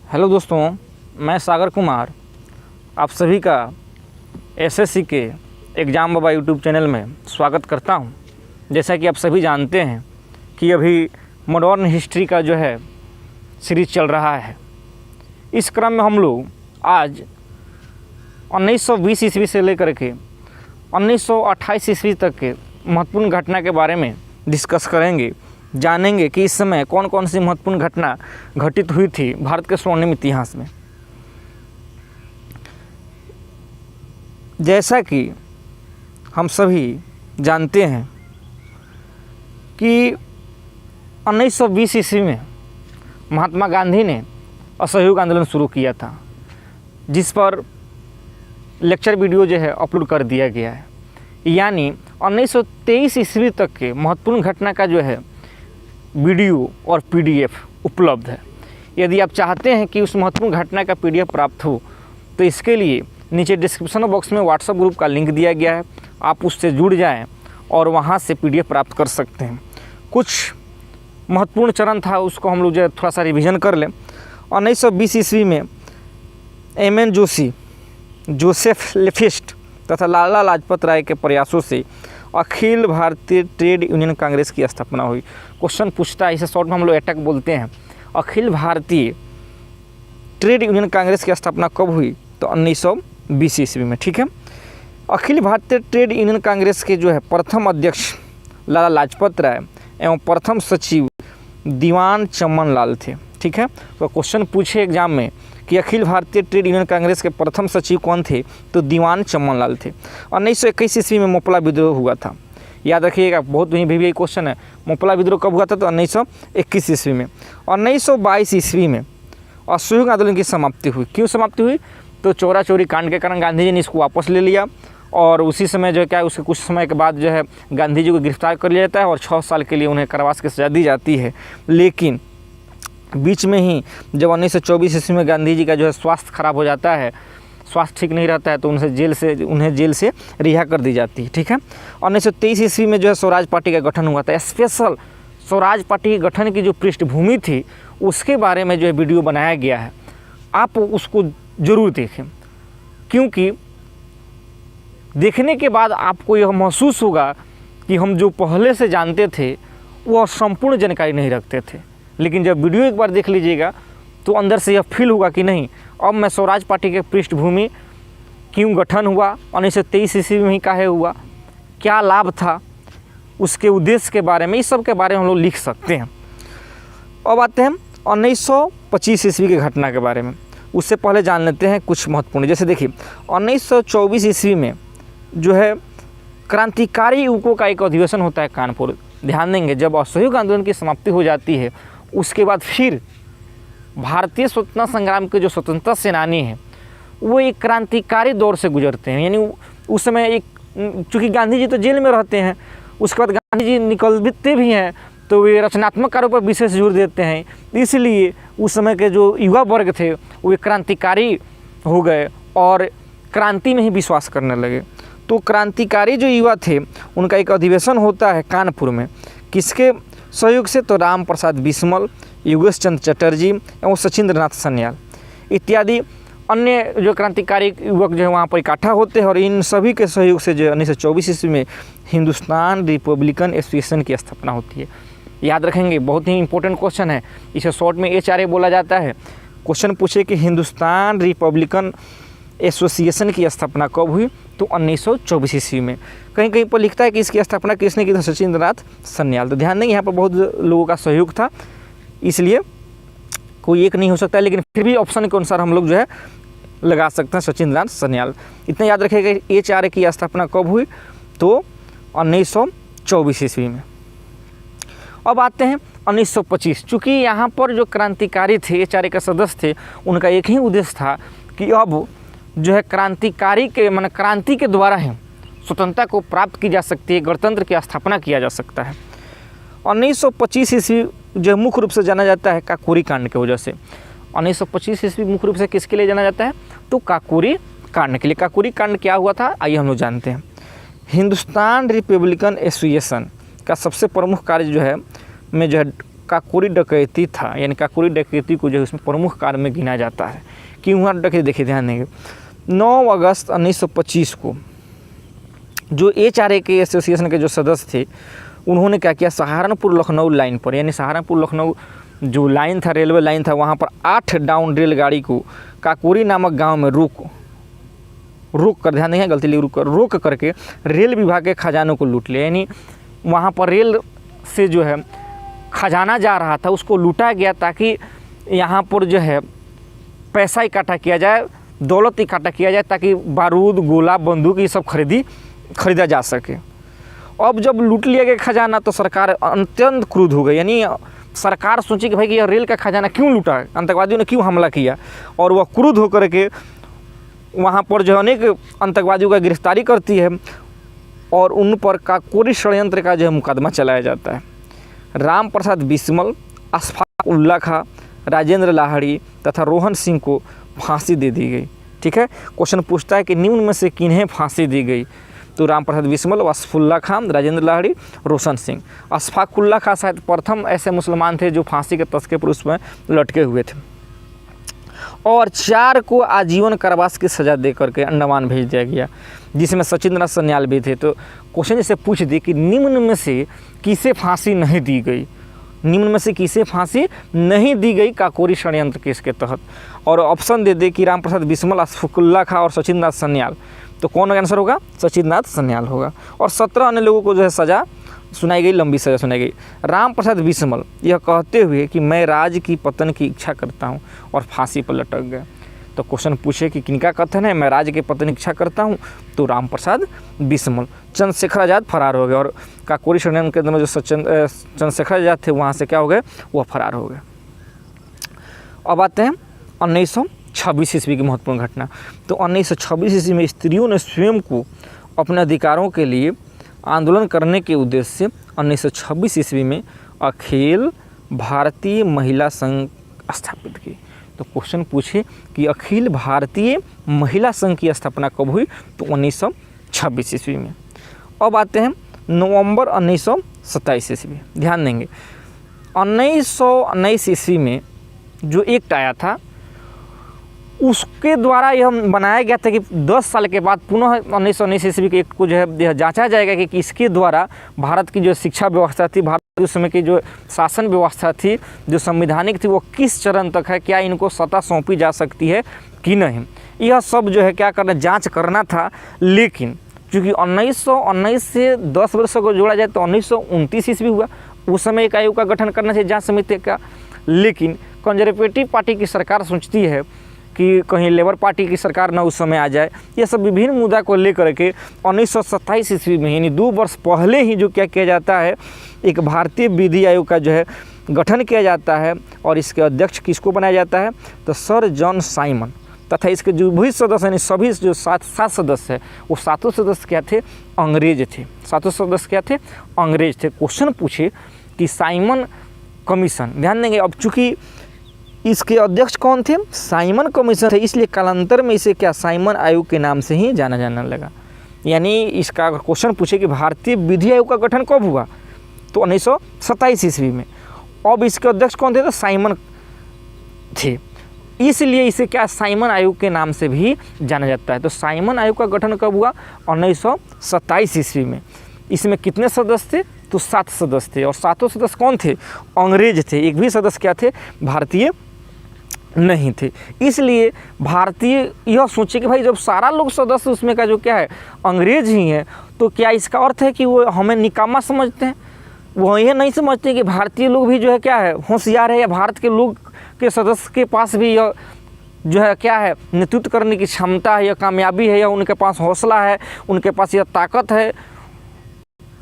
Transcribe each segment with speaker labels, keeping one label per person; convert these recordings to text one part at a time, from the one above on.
Speaker 1: Hello दोस्तों, मैं सागर कुमार आप सभी का एसएससी के एग्ज़ाम बाबा यूट्यूब चैनल में स्वागत करता हूं। जैसा कि आप सभी जानते हैं कि अभी मॉडर्न हिस्ट्री का जो है सीरीज़ चल रहा है। इस क्रम में हम लोग आज 1920 ईस्वी से लेकर के 1928 ईस्वी तक के महत्वपूर्ण घटना के बारे में डिस्कस करेंगे, जानेंगे कि इस समय कौन कौन सी महत्वपूर्ण घटना घटित हुई थी भारत के स्वर्णिम इतिहास में। जैसा कि हम सभी जानते हैं कि 1920 ईस्वी में महात्मा गांधी ने असहयोग आंदोलन शुरू किया था, जिस पर लेक्चर वीडियो जो है अपलोड कर दिया गया है। यानी 1923 ईस्वी तक के महत्वपूर्ण घटना का जो है वीडियो और पीडीएफ उपलब्ध है। यदि आप चाहते हैं कि उस महत्वपूर्ण घटना का पीडीएफ प्राप्त हो तो इसके लिए नीचे डिस्क्रिप्शन बॉक्स में व्हाट्सएप ग्रुप का लिंक दिया गया है, आप उससे जुड़ जाएं और वहां से पीडीएफ प्राप्त कर सकते हैं। कुछ महत्वपूर्ण चरण था, उसको हम लोग जो थोड़ा सा रिवीजन कर लें। 1920 ईस्वी में एमएन जोशी, जोसेफ लेफिस्ट तथा लाला लाजपत राय के प्रयासों से अखिल भारतीय ट्रेड यूनियन कांग्रेस की स्थापना हुई। क्वेश्चन पूछता है, इसे शॉर्ट में हम लोग अटैक बोलते हैं। अखिल भारतीय ट्रेड यूनियन कांग्रेस की स्थापना कब हुई? तो 1920 ईस्वी में। ठीक है। अखिल भारतीय ट्रेड यूनियन कांग्रेस के जो है प्रथम अध्यक्ष लाला लाजपत राय एवं प्रथम सचिव दीवान चमन लाल थे। ठीक है। तो क्वेश्चन पूछे एग्जाम में कि अखिल भारतीय ट्रेड यूनियन कांग्रेस के प्रथम सचिव कौन थे? तो दीवान चमन लाल थे। 1921 ईस्वी में मोपला विद्रोह हुआ था। याद रखिएगा, बहुत ही भी क्वेश्चन है। मोपला विद्रोह कब हुआ था? तो 1921 ईस्वी में। 1922 ईस्वी में असहयोग आंदोलन की समाप्ति हुई। क्यों समाप्ति हुई? तो चोरा चोरी कांड के कारण गांधी जी ने इसको वापस ले लिया और उसी समय जो है क्या, उसके कुछ समय के बाद जो है गांधी जी को गिरफ्तार कर लिया जाता है और 6 साल के लिए उन्हें कारावास की सजा दी जाती है। लेकिन बीच में ही जब 1924 ईस्वी में गांधी जी का जो है स्वास्थ्य खराब हो जाता है, स्वास्थ्य ठीक नहीं रहता है, तो उन्हें जेल से रिहा कर दी जाती है। ठीक है। 1923 ईस्वी में जो है स्वराज पार्टी का गठन हुआ था। स्पेशल स्वराज पार्टी के गठन की जो पृष्ठभूमि थी उसके बारे में जो है वीडियो बनाया गया है, आप उसको ज़रूर देखें, क्योंकि देखने के बाद आपको यह महसूस होगा कि हम जो पहले से जानते थे वह संपूर्ण जानकारी नहीं रखते थे। लेकिन जब वीडियो एक बार देख लीजिएगा तो अंदर से यह फील होगा कि नहीं, अब मैं स्वराज पार्टी के पृष्ठभूमि, क्यों गठन हुआ, 1923 ईस्वी में ही काहे हुआ, क्या लाभ था, उसके उद्देश्य के बारे में, इस सब के बारे में हम लोग लिख सकते हैं। अब आते हैं 1925 ईस्वी की घटना के बारे में। उससे पहले जान लेते हैं कुछ महत्वपूर्ण। जैसे देखिए 1924 ईस्वी में जो है क्रांतिकारी युवकों का एक अधिवेशन होता है कानपुर। ध्यान देंगे, जब असहयोग आंदोलन की समाप्ति हो जाती है उसके बाद फिर भारतीय स्वतंत्रता संग्राम के जो स्वतंत्रता सेनानी हैं वो एक क्रांतिकारी दौर से गुजरते हैं। यानी उस समय एक, चूँकि गांधी जी तो जेल में रहते हैं, उसके बाद गांधी जी निकलते भी हैं तो वे रचनात्मक कार्यों पर विशेष जोर देते हैं। इसलिए उस समय के जो युवा वर्ग थे वो एक क्रांतिकारी हो गए और क्रांति में ही विश्वास करने लगे। तो क्रांतिकारी जो युवा थे उनका एक अधिवेशन होता है कानपुर में। किसके सहयोग से? तो राम प्रसाद बिस्मल, योगेश चंद्र चटर्जी एवं सचिंद्र नाथ सन्याल इत्यादि अन्य जो क्रांतिकारी युवक जो है वहाँ पर इकट्ठा होते हैं और इन सभी के सहयोग से जो 1924 ईस्वी में हिंदुस्तान रिपब्लिकन एसोसिएशन की स्थापना होती है। याद रखेंगे, बहुत ही इंपॉर्टेंट क्वेश्चन है, इसे शॉर्ट में HRA बोला जाता है। क्वेश्चन पूछे कि हिंदुस्तान रिपब्लिकन एसोसिएशन की स्थापना कब हुई? तो 1924 ईस्वी में। कहीं कहीं पर लिखता है कि इसकी स्थापना किसने की? तो सचिंद्र नाथ सन्याल। तो ध्यान देंगे, यहाँ पर बहुत लोगों का सहयोग था, इसलिए कोई एक नहीं हो सकता, लेकिन फिर भी ऑप्शन के अनुसार हम लोग जो है लगा सकते हैं सचिंद्र नाथ सन्याल। इतना याद रखिएगा। HRA की स्थापना कब हुई? तो 1924 ईस्वी में। अब आते हैं 1925। चूँकि यहाँ पर जो क्रांतिकारी थे, HRA के सदस्य थे, उनका एक ही उद्देश्य था कि अब जो है क्रांतिकारी के क्रांति के द्वारा ही स्वतंत्रता को प्राप्त की जा सकती है, गणतंत्र की स्थापना किया जा सकता है। 1925 ईस्वी जो मुख्य रूप से जाना जाता है काकोरी कांड की वजह से। 1925 ईस्वी मुख्य रूप से किसके लिए जाना जाता है? तो काकोरी कांड के लिए। काकोरी कांड क्या हुआ था, आइए हम लोग जानते हैं। हिंदुस्तान रिपब्लिकन एसोसिएशन का सबसे प्रमुख कार्य जो है काकोरी डकैती था, यानी काकोरी डकैती को जो है उसमें प्रमुख कार्य में गिना जाता है। क्यों हुआ डकैती, देखिए ध्यान देंगे। 9 अगस्त 1925 को जो HRA के एसोसिएशन के जो सदस्य थे उन्होंने क्या किया, सहारनपुर लखनऊ लाइन पर, यानी सहारनपुर लखनऊ जो लाइन था, रेलवे लाइन था, वहाँ पर 8 डाउन रेलगाड़ी को काकोरी नामक गांव में रोक कर, ध्यान देंगे गलती रोक करके रेल विभाग के खजानों को लूट लिया। यानी वहाँ पर रेल से जो है खजाना जा रहा था उसको लूटा गया, ताकि यहाँ पर जो है पैसा इकट्ठा किया जाए, दौलत इकट्ठा किया जाए, ताकि बारूद, गोला, बंदूक ये सब खरीदा जा सके। अब जब लूट लिया गया खजाना तो सरकार अत्यंत क्रुद्ध हो गई। यानी सरकार सोची कि भाई कि यह रेल का खजाना क्यों लूटा है, आतंकवादियों ने क्यों हमला किया, और वह क्रुद्ध होकर के वहाँ पर जो अनेक आतंकवादियों का गिरफ्तारी करती है और उन पर काकोरी षड्यंत्र का जो है मुकदमा चलाया जाता है। राम प्रसाद बिस्मल, अशफाक उल्ला खां, राजेंद्र लाहिड़ी तथा रोहन सिंह को फांसी दे दी गई। ठीक है, क्वेश्चन पूछता है कि निम्न में से किन्हें फांसी दी गई, तो राम प्रसाद बिस्मल, अशफाकुल्ला खां, राजेंद्र लाहिड़ी, रोशन सिंह। अशफाकुल्ला खां शायद प्रथम ऐसे मुसलमान थे जो फांसी के तख्ते पर उसमें लटके हुए थे। और 4 को आजीवन कारावास की सज़ा दे करके अंडमान भेज दिया गया, जिसमें सचिंद्रनाथ सन्याल भी थे। तो क्वेश्चन जैसे पूछ दी कि निम्न में से किसे फांसी नहीं दी गई, निम्न में से किसे फांसी नहीं दी गई काकोरी षड्यंत्र केस के तहत, और ऑप्शन दे दे कि राम प्रसाद बिस्मल, अशफाकुल्ला खां और सचिंद्रनाथ सन्याल, तो कौन आंसर होगा, सचिंद्रनाथ सन्याल होगा। और 17 अन्य लोगों को जो है सज़ा सुनाई गई, लंबी सज़ा सुनाई गई। राम प्रसाद बिस्मल यह कहते हुए कि मैं राज की पतन की इच्छा करता हूं और फांसी पर लटक गए। तो क्वेश्चन पूछे कि किनका कथन है, मैं राज के पतन की इच्छा करता हूं, तो राम प्रसाद बिस्मल। चंद्रशेखर आज़ाद फरार हो गए, और काकोरी षड्यंत्र के अंदर जो चंद्रशेखर आज़ाद थे वहाँ से क्या हो गए, वह फरार हो गए। अब आते हैं 1926 ईस्वी की महत्वपूर्ण घटना। तो 1926 ईस्वी में स्त्रियों ने स्वयं को अपने अधिकारों के लिए आंदोलन करने के उद्देश्य से 1926 ईस्वी में अखिल भारतीय महिला संघ स्थापित की। तो क्वेश्चन पूछे कि अखिल भारतीय महिला संघ की स्थापना कब हुई, तो 1926 ईस्वी में। अब आते हैं नवंबर 1927 ईस्वी। ध्यान देंगे 1919 ईस्वी में जो एक्ट आया था उसके द्वारा यह बनाया गया था कि 10 साल के बाद पुनः 1919 ईस्वी के एक्ट को जो है जांचा जाएगा कि इसके द्वारा भारत की जो शिक्षा व्यवस्था थी, भारत उस समय की जो शासन व्यवस्था थी, जो संवैधानिक थी, वो किस चरण तक है, क्या इनको सत्ता सौंपी जा सकती है कि नहीं, यह सब जो है क्या करना, जांच करना था। लेकिन चूँकि 1919 से 10 वर्षों को जोड़ा जाए तो 1929 ईस्वी हुआ, उस समय एक आयोग का गठन करना चाहिए जांच समिति का। लेकिन कंजर्वेटिव पार्टी की सरकार सोचती है कि कहीं लेबर पार्टी की सरकार ना उस समय आ जाए। ये सब विभिन्न मुद्दा को लेकर के 1927 ईस्वी में, यानी 2 वर्ष पहले ही जो क्या किया जाता है, एक भारतीय विधि आयोग का जो है गठन किया जाता है, और इसके अध्यक्ष किसको बनाया जाता है, तो सर जॉन साइमन, तथा इसके जो भी सदस्य यानी सभी जो 7 सदस्य है, वो 7 सदस्य क्या थे, अंग्रेज थे। 7 सदस्य क्या थे, अंग्रेज थे। क्वेश्चन पूछे कि साइमन कमीशन, ध्यान देंगे अब चूँकि इसके अध्यक्ष कौन थे, साइमन कमीशन थे, इसलिए कालांतर में इसे क्या साइमन आयोग के नाम से ही जाना जाने लगा। यानी इसका क्वेश्चन पूछे कि भारतीय विधि आयोग का गठन कब हुआ, तो 1927 ईस्वी में। अब इसके अध्यक्ष कौन थे, तो साइमन थे, इसलिए इसे क्या साइमन आयोग के नाम से भी जाना जाता है। तो साइमन आयोग का गठन कब हुआ, 1927 ईस्वी में। इसमें कितने सदस्य थे, तो 7 सदस्य थे, और 7 सदस्य कौन थे, अंग्रेज थे। एक भी सदस्य क्या थे, भारतीय नहीं थे। इसलिए भारतीय यह सोचे कि भाई जब सारा लोग सदस्य उसमें का जो क्या है अंग्रेज ही है, तो क्या इसका अर्थ है कि वो हमें निकामा समझते हैं। वो ये नहीं समझते कि भारतीय लोग भी जो है क्या है होशियार है, या भारत के लोग के सदस्य के पास भी यह जो है क्या है नेतृत्व करने की क्षमता है, या कामयाबी है, या उनके पास हौसला है, उनके पास यह ताकत है,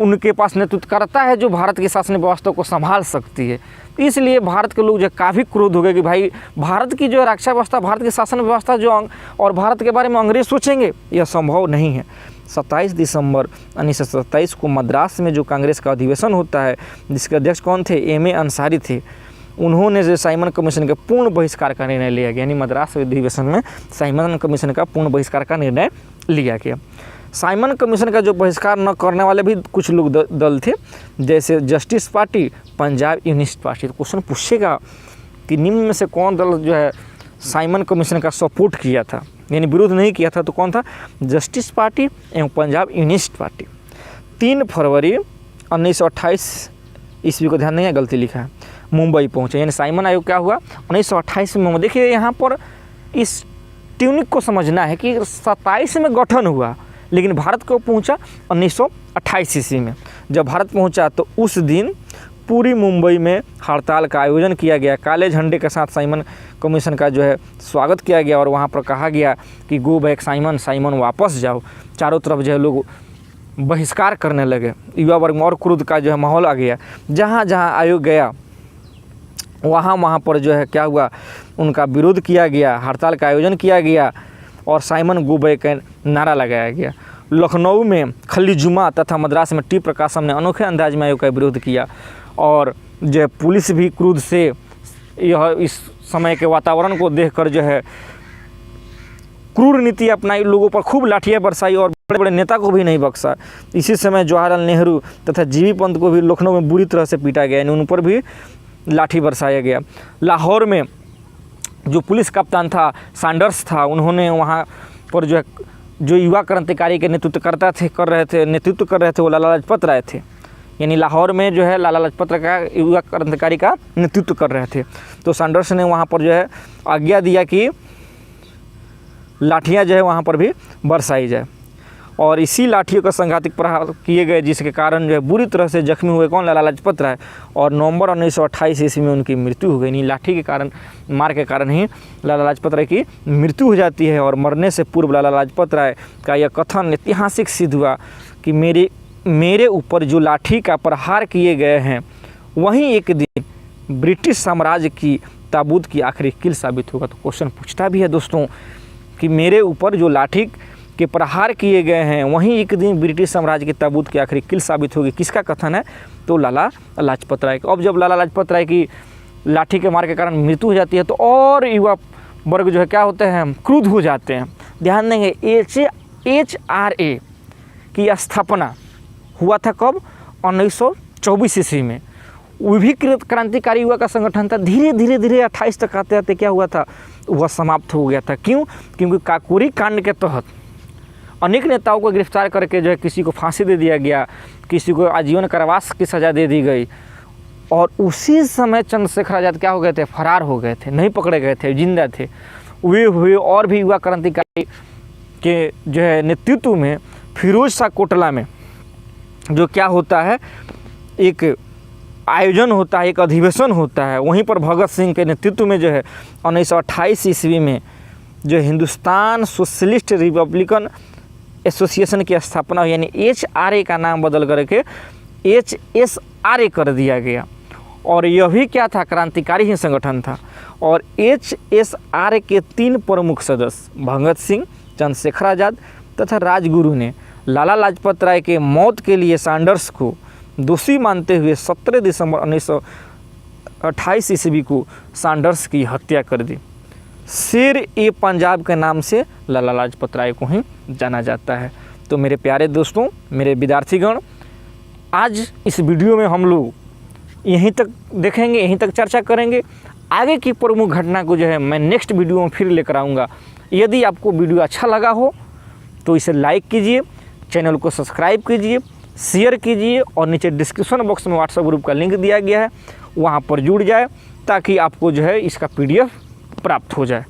Speaker 1: उनके पास नेतृत्वकर्ता है जो भारत की शासन व्यवस्था को संभाल सकती है। इसलिए भारत के लोग जो काफ़ी क्रोध हो गए कि भाई भारत की जो रक्षा व्यवस्था, भारत की शासन व्यवस्था जो और भारत के बारे में अंग्रेज सोचेंगे, यह संभव नहीं है। 27 दिसंबर 1927 को मद्रास में जो कांग्रेस का अधिवेशन होता है, जिसके अध्यक्ष कौन थे, एम ए अंसारी थे, उन्होंने जो साइमन कमीशन का पूर्ण बहिष्कार का निर्णय लिया गया। यानी मद्रास अधिवेशन में साइमन कमीशन का पूर्ण बहिष्कार का निर्णय लिया गया। साइमन कमीशन का जो बहिष्कार न करने वाले भी कुछ लोग दल थे, जैसे justice party, Punjab Unionist party. तो क्वेश्चन पूछेगा कि निम्न में से कौन दल जो है साइमन कमीशन का सपोर्ट किया था, यानी विरोध नहीं किया था, तो कौन था? जस्टिस पार्टी एवं पंजाब यूनिस्ट पार्टी। 3 फरवरी 1928 ईस्वी को, ध्यान देंगे गलती लिखा है, मुंबई पहुँचे। यानी साइमन आयोग क्या हुआ 1928 में। देखिए यहाँ पर इस ट्यूनिक को समझना है कि 27 में गठन हुआ, लेकिन भारत को पहुंचा 1928 ईस्वी में। जब भारत पहुंचा तो उस दिन पूरी मुंबई में हड़ताल का आयोजन किया गया। काले झंडे के साथ साइमन कमीशन का जो है स्वागत किया गया और वहाँ पर कहा गया कि गो बैक साइमन, साइमन वापस जाओ। चारों तरफ जो है लोग बहिष्कार करने लगे, युवा वर्ग में और क्रोध का जो है माहौल आ गया। जहाँ जहाँ आयोग गया वहाँ पर जो है क्या हुआ, उनका विरोध किया गया, हड़ताल का आयोजन किया गया और साइमन गो बैक का नारा लगाया गया। लखनऊ में खली जुमा तथा मद्रास में टी प्रकाशम ने अनोखे अंदाज में आयोग का विरोध किया और जो है पुलिस भी क्रोध से यह इस समय के वातावरण को देखकर जो है क्रूर नीति अपनाई, लोगों पर खूब लाठियाँ बरसाई और बड़े बड़े नेता को भी नहीं बख्शा। इसी समय जवाहरलाल नेहरू तथा जीवी पंत को भी लखनऊ में बुरी तरह से पीटा गया, उन पर भी लाठी बरसाया गया। लाहौर में जो पुलिस कप्तान था, सैंडर्स था, उन्होंने वहाँ पर जो है जो युवा क्रांतिकारी के नेतृत्व कर रहे थे वो लाला लाजपत राय थे। यानी लाहौर में जो है लाला लाजपत राय का युवा क्रांतिकारी का नेतृत्व कर रहे थे। तो सैंडर्स ने वहाँ पर जो है आज्ञा दिया कि लाठियाँ जो है वहाँ पर भी बरसाई जाए और इसी लाठियों का संघातिक प्रहार किए गए, जिसके कारण जो है बुरी तरह से जख्मी हुए कौन? लाला लाजपत राय। और नवंबर 1928 ईस्वी में उनकी मृत्यु हो गई। नहीं, लाठी के कारण, मार के कारण ही लाला लाजपत राय की मृत्यु हो जाती है। और मरने से पूर्व लाला लाजपत राय का यह कथन ऐतिहासिक सिद्ध हुआ कि मेरे ऊपर जो लाठी का प्रहार किए गए हैं वहीं एक दिन ब्रिटिश साम्राज्य की ताबूत की आखिरी कील साबित होगा। तो क्वेश्चन पूछता भी है दोस्तों कि मेरे ऊपर जो लाठी के प्रहार किए गए हैं वहीं एक दिन ब्रिटिश साम्राज्य की ताबूत की आखिरी कील साबित होगी। किसका कथन है? तो लाला लाजपत राय का। अब जब लाला लाजपत राय की लाठी के मार के कारण मृत्यु हो जाती है तो और युवा वर्ग जो है क्या होते हैं? क्रुद्ध हो जाते हैं। ध्यान देंगे HRA की स्थापना हुआ था कब? 1924 ईस्वी में। वो भी क्रांतिकारी युवा का संगठन था। धीरे धीरे 28 तक आते आते क्या हुआ था? वह समाप्त हो गया था। क्यों? क्योंकि काकोरी कांड के तहत अनेक नेताओं को गिरफ्तार करके जो है किसी को फांसी दे दिया गया, किसी को आजीवन कारावास की सज़ा दे दी गई और उसी समय चंद्रशेखर आज़ाद क्या हो गए थे? फरार हो गए थे, नहीं पकड़े गए थे, जिंदा थे। वे हुए और भी युवा क्रांतिकारी के जो है नेतृत्व में फिरोज शाह कोटला में जो क्या होता है, एक आयोजन होता है, एक अधिवेशन होता है। वहीं पर भगत सिंह के नेतृत्व में जो है 1928 ईस्वी में जो हिंदुस्तान सोशलिस्ट रिपब्लिकन एसोसिएशन की स्थापना हुई। यानी HRA का नाम बदल करके HSRA कर दिया गया। और यह भी क्या था? क्रांतिकारी ही संगठन था। और HSRA के 3 प्रमुख सदस्य भगत सिंह, चंद्रशेखर आज़ाद तथा राजगुरु ने लाला लाजपत राय के मौत के लिए सैंडर्स को दोषी मानते हुए 17 दिसंबर 1928 ईस्वी को सैंडर्स की हत्या कर दी। शेर-ए पंजाब के नाम से लाला लाजपत राय को ही जाना जाता है। तो मेरे प्यारे दोस्तों, मेरे विद्यार्थीगण, आज इस वीडियो में हम लोग यहीं तक देखेंगे, यहीं तक चर्चा करेंगे। आगे की प्रमुख घटना को जो है मैं नेक्स्ट वीडियो में फिर लेकर आऊँगा। यदि आपको वीडियो अच्छा लगा हो तो इसे लाइक कीजिए, चैनल को सब्सक्राइब कीजिए, शेयर कीजिए और नीचे डिस्क्रिप्शन बॉक्स में व्हाट्सएप ग्रुप का लिंक दिया गया है, वहाँ पर जुड़ जाए ताकि आपको जो है इसका PDF प्राप्त हो जाए।